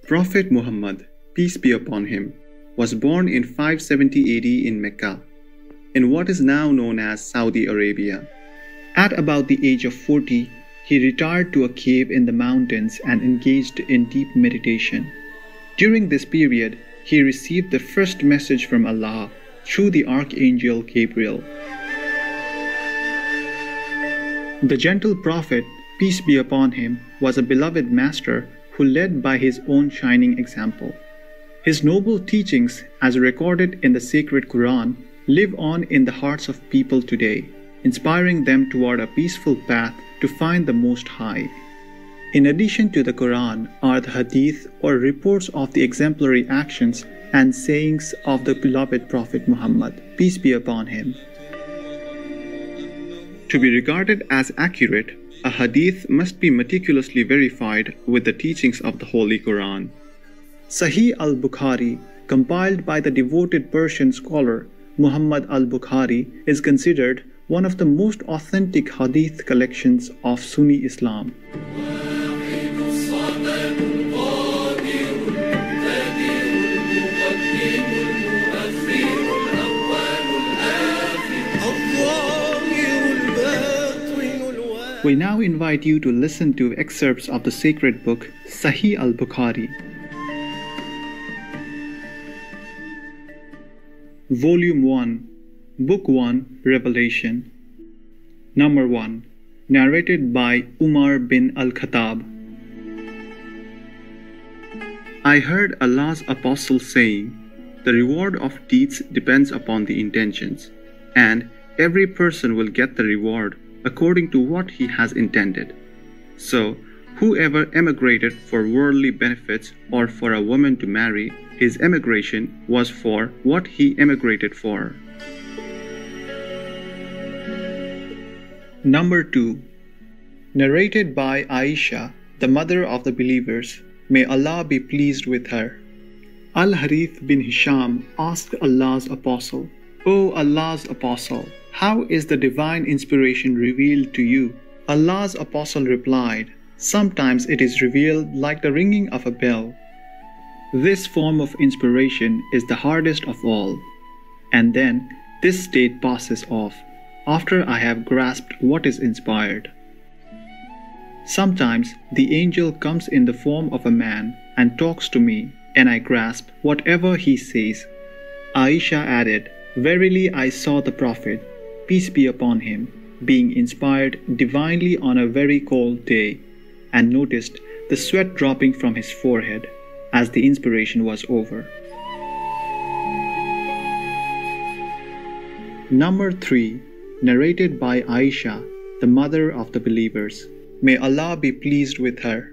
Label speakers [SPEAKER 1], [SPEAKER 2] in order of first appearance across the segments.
[SPEAKER 1] Prophet Muhammad, peace be upon him, was born in 570 AD in Mecca, in what is now known as Saudi Arabia. At about the age of 40, he retired to a cave in the mountains and engaged in deep meditation. During this period, he received the first message from Allah through the Archangel Gabriel. The gentle Prophet, peace be upon him, was a beloved master who led by his own shining example. His noble teachings, as recorded in the sacred Quran, live on in the hearts of people today, inspiring them toward a peaceful path to find the Most High. In addition to the Quran are the Hadith, or reports of the exemplary actions and sayings of the beloved Prophet Muhammad, peace be upon him. To be regarded as accurate, a hadith must be meticulously verified with the teachings of the Holy Quran. Sahih al-Bukhari, compiled by the devoted Persian scholar Muhammad al-Bukhari, is considered one of the most authentic hadith collections of Sunni Islam. We now invite you to listen to excerpts of the sacred book Sahih al-Bukhari. Volume 1, Book 1, Revelation. Number 1, narrated by Umar bin al-Khattab. I heard Allah's Apostle saying, "The reward of deeds depends upon the intentions, and every person will get the reward according to what he has intended. So, whoever emigrated for worldly benefits or for a woman to marry, his emigration was for what he emigrated for." Number 2, narrated by Aisha, the mother of the believers, may Allah be pleased with her. Al-Harith bin Hisham asked Allah's Apostle, "O Allah's Apostle, how is the divine inspiration revealed to you?" Allah's Apostle replied, "Sometimes it is revealed like the ringing of a bell." This form of inspiration is the hardest of all, and then this state passes off after I have grasped what is inspired. Sometimes the angel comes in the form of a man and talks to me, and I grasp whatever he says. Aisha added, "Verily I saw the Prophet, peace be upon him, being inspired divinely on a very cold day, and noticed the sweat dropping from his forehead as the inspiration was over." Number 3, narrated by Aisha, the mother of the believers, may Allah be pleased with her.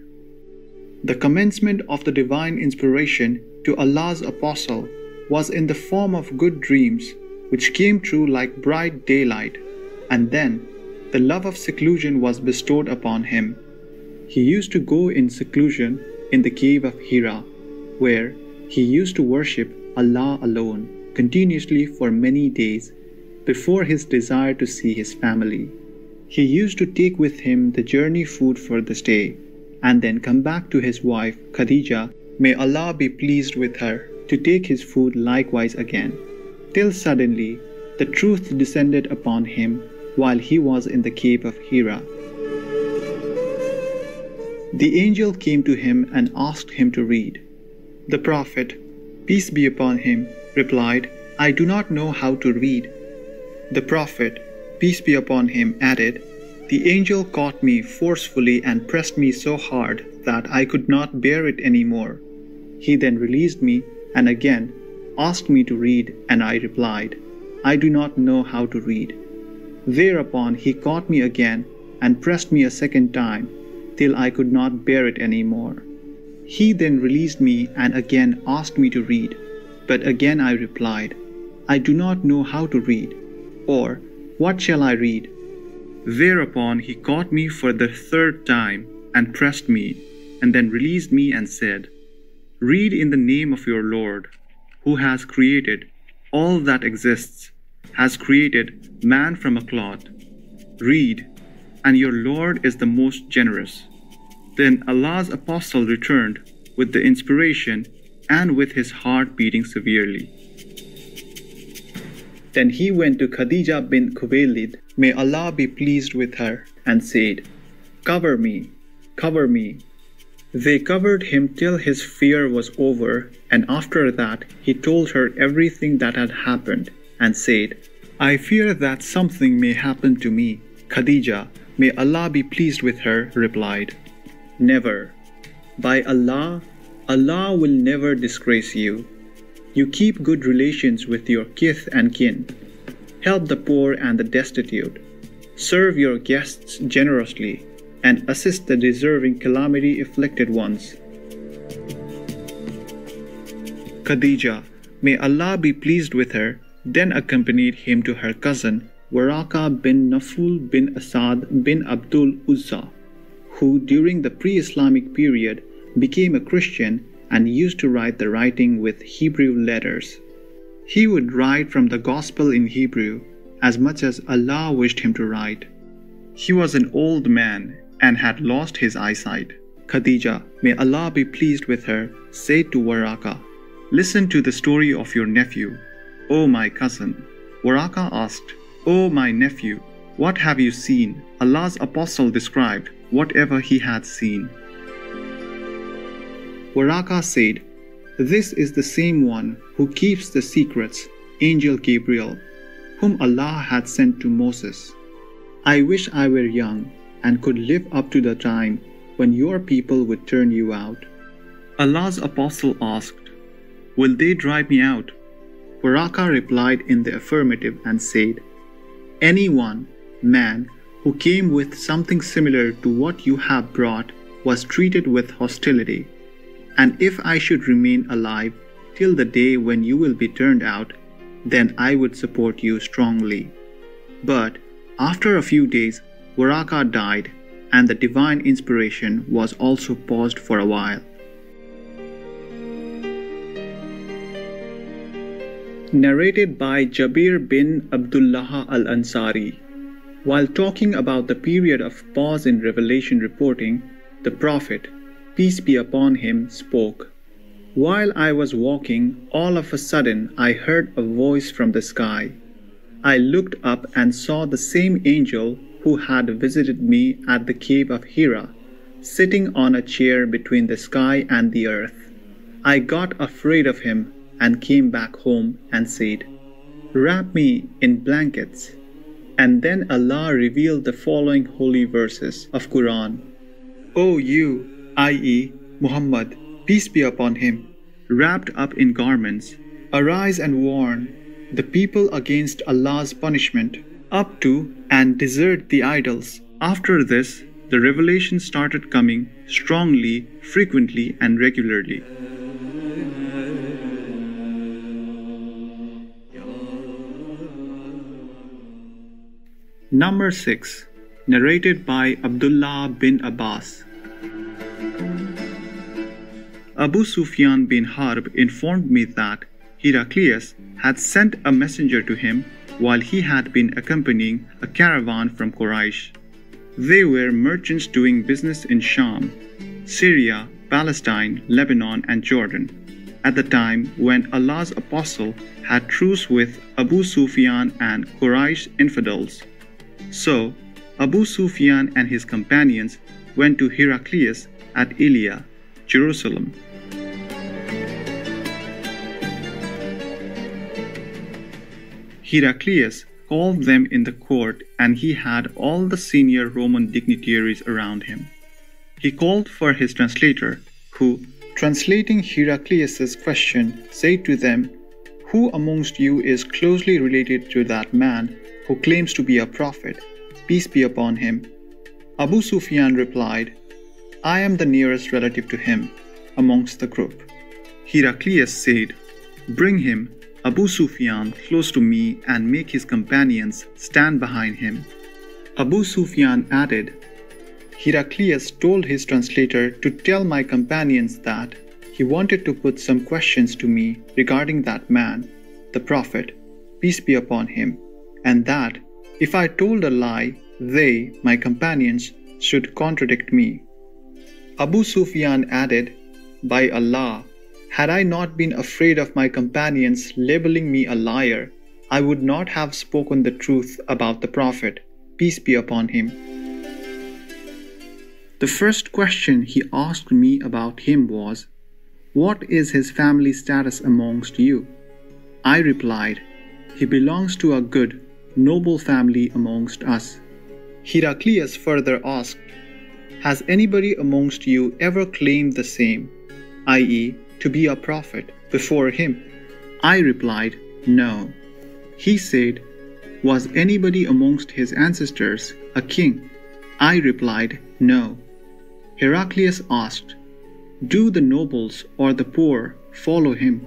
[SPEAKER 1] The commencement of the divine inspiration to Allah's Apostle was in the form of good dreams, which came true like bright daylight, and then the love of seclusion was bestowed upon him. He used to go in seclusion in the cave of Hira, where he used to worship Allah alone continuously for many days before his desire to see his family. He used to take with him the journey food for the stay, and then come back to his wife Khadija, may Allah be pleased with her, to take his food likewise again, till suddenly the truth descended upon him while he was in the cave of Hira. The angel came to him and asked him to read. The Prophet, peace be upon him, replied, "I do not know how to read." The Prophet, peace be upon him, added, "The angel caught me forcefully and pressed me so hard that I could not bear it any more. He then released me and again asked me to read, and I replied, 'I do not know how to read.' Thereupon he caught me again and pressed me a second time, till I could not bear it any more. He then released me and again asked me to read, but again I replied, 'I do not know how to read,' or 'What shall I read?' Thereupon he caught me for the third time and pressed me, and then released me and said, 'Read in the name of your Lord, who has created all that exists, has created man from a clod. Read, and your Lord is the most generous.' Then Allah's Apostle returned, with the inspiration and with his heart beating severely. Then he went to Khadija bint Khuwaylid, may Allah be pleased with her, and said, "Cover me, cover me." They covered him till his fear was over, and after that he told her everything that had happened, and said, "I fear that something may happen to me." Khadija, may Allah be pleased with her, replied, "Never. By Allah, Allah will never disgrace you. You keep good relations with your kith and kin. Help the poor and the destitute. Serve your guests generously, and assist the deserving calamity-afflicted ones." Khadija, may Allah be pleased with her, then accompanied him to her cousin, Waraka bin Naful bin Asad bin Abdul Uzza, who during the pre-Islamic period became a Christian and used to write the writing with Hebrew letters. He would write from the Gospel in Hebrew as much as Allah wished him to write. He was an old man and had lost his eyesight. Khadija, may Allah be pleased with her, said to Waraka, "Listen to the story of your nephew, O my cousin." Waraka asked, "O my nephew, what have you seen?" Allah's apostle described whatever he had seen. Waraka said, "This is the same one who keeps the secrets, Angel Gabriel, whom Allah had sent to Moses. I wish I were young and could live up to the time when your people would turn you out." Allah's apostle asked, "Will they drive me out?" Waraka replied in the affirmative and said, "Anyone, man, who came with something similar to what you have brought was treated with hostility. And if I should remain alive till the day when you will be turned out, then I would support you strongly." But after a few days, Waraka died, and the divine inspiration was also paused for a while. Narrated by Jabir bin Abdullah al-Ansari. While talking about the period of pause in revelation reporting, the Prophet, peace be upon him, spoke, "While I was walking, all of a sudden I heard a voice from the sky. I looked up and saw the same angel who had visited me at the cave of Hira, sitting on a chair between the sky and the earth. I got afraid of him and came back home and said, 'Wrap me in blankets.' And then Allah revealed the following holy verses of Quran. O you, i.e. Muhammad, peace be upon him, wrapped up in garments, arise and warn the people against Allah's punishment, up to and desert the idols." After this, the revelation started coming strongly, frequently, and regularly. Number 6. Narrated by Abdullah bin Abbas. Abu Sufyan bin Harb informed me that Heraclius had sent a messenger to him while he had been accompanying a caravan from Quraysh. They were merchants doing business in Sham, Syria, Palestine, Lebanon, and Jordan, at the time when Allah's apostle had truce with Abu Sufyan and Quraysh infidels. So, Abu Sufyan and his companions went to Heraclius at Ilia, Jerusalem. Heraclius called them in the court, and he had all the senior Roman dignitaries around him. He called for his translator, who, translating Heraclius's question, said to them, "Who amongst you is closely related to that man who claims to be a prophet, peace be upon him?" Abu Sufyan replied, "I am the nearest relative to him amongst the group." Heraclius said, "Bring him, Abu Sufyan, close to me and make his companions stand behind him." Abu Sufyan added, "Heraclius told his translator to tell my companions that he wanted to put some questions to me regarding that man, the Prophet, peace be upon him, and that if I told a lie, they, my companions, should contradict me." Abu Sufyan added, By Allah, had I not been afraid of my companions labeling me a liar, I would not have spoken the truth about the Prophet, peace be upon him. The first question he asked me about him was, "What is his family status amongst you?" I replied, "He belongs to a good, noble family amongst us." Heraclius further asked, "Has anybody amongst you ever claimed the same, i.e., to be a prophet, before him?" I replied, "No." He said, "Was anybody amongst his ancestors a king?" I replied, "No." Heraclius asked, "Do the nobles or the poor follow him?"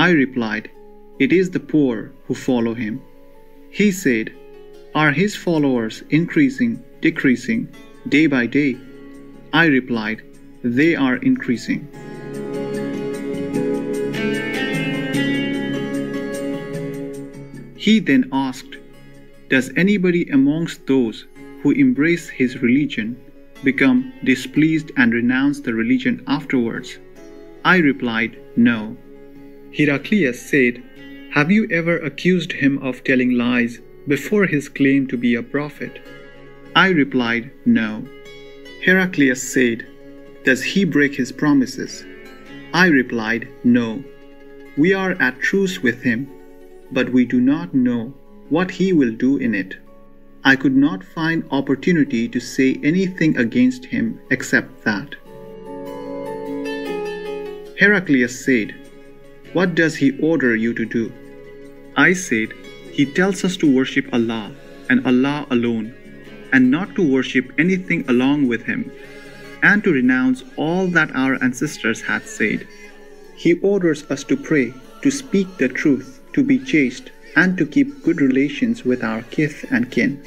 [SPEAKER 1] I replied, "It is the poor who follow him." He said, "Are his followers increasing, decreasing, day by day?" I replied, "They are increasing." He then asked, "Does anybody amongst those who embrace his religion become displeased and renounce the religion afterwards?" I replied, "No." Heraclius said, "Have you ever accused him of telling lies before his claim to be a prophet?" I replied, "No." Heraclius said, "Does he break his promises?" I replied, "No. We are at truce with him, but we do not know what he will do in it." I could not find opportunity to say anything against him except that. Heraclius said, "What does he order you to do?" I said, "He tells us to worship Allah and Allah alone, and not to worship anything along with him, and to renounce all that our ancestors had said. He orders us to pray, to speak the truth, to be chaste, and to keep good relations with our kith and kin."